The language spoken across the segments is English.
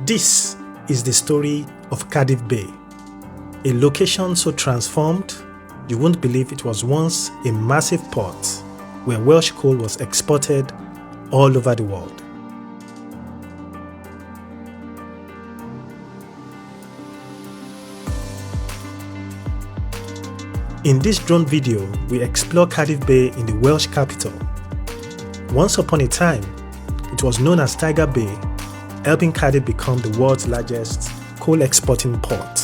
This is the story of Cardiff Bay, a location so transformed you won't believe it was once a massive port where Welsh coal was exported all over the world. In this drone video, we explore Cardiff Bay in the Welsh capital. Once upon a time, it was known as Tiger Bay, helping Cardiff become the world's largest coal exporting port.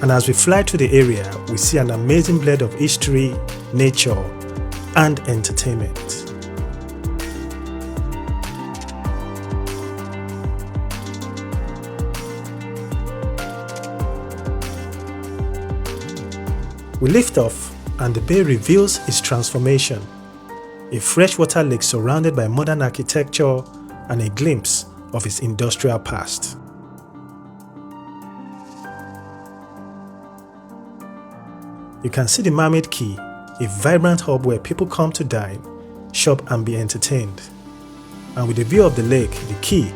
And as we fly through the area, we see an amazing blend of history, nature, and entertainment. We lift off, and the bay reveals its transformation. A freshwater lake surrounded by modern architecture and a glimpse of its industrial past. You can see the Mermaid Quay, a vibrant hub where people come to dine, shop and be entertained. And with the view of the lake, the quay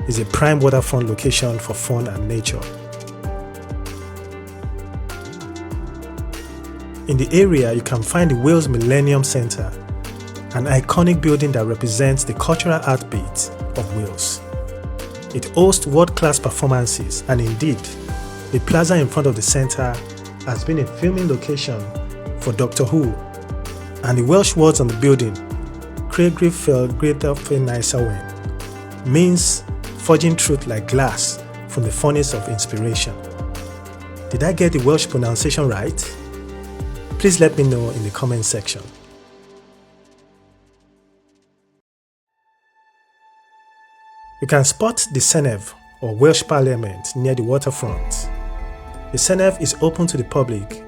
is a prime waterfront location for fun and nature. In the area, you can find the Wales Millennium Centre, an iconic building that represents the cultural heartbeat of Wales. It hosts world-class performances, and indeed, the plaza in front of the centre has been a filming location for Doctor Who, and the Welsh words on the building, Craigri fel greater fe nicer wen, means forging truth like glass from the furnace of inspiration. Did I get the Welsh pronunciation right? Please let me know in the comment section. You can spot the Senedd or Welsh Parliament near the waterfront. The Senedd is open to the public,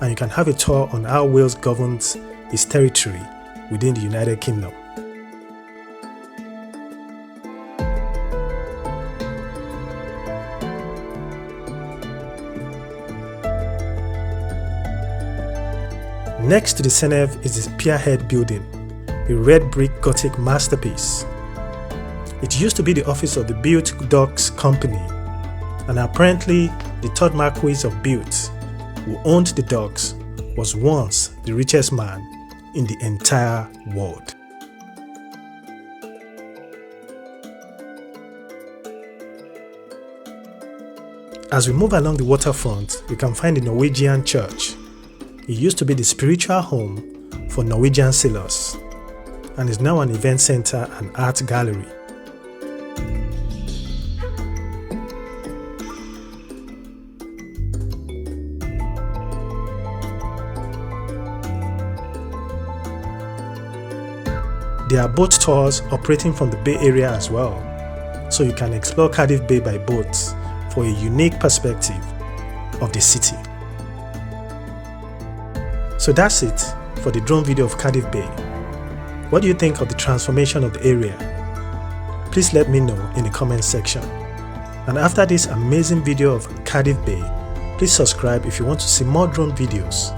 and you can have a tour on how Wales governs its territory within the United Kingdom. Next to the Senedd is the Pierhead building, a red brick Gothic masterpiece. It used to be the office of the Bute Docks Company, and apparently the third Marquis of Bute, who owned the docks, was once the richest man in the entire world. As we move along the waterfront, we can find the Norwegian church. It used to be the spiritual home for Norwegian sailors and is now an event center and art gallery. There are boat tours operating from the Bay Area as well, so you can explore Cardiff Bay by boat for a unique perspective of the city. So that's it for the drone video of Cardiff Bay. What do you think of the transformation of the area? Please let me know in the comment section. And after this amazing video of Cardiff Bay, please subscribe if you want to see more drone videos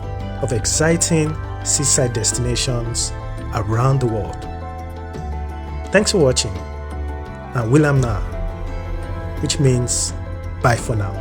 of exciting seaside destinations around the world. Thanks for watching, and Willam na, which means bye for now.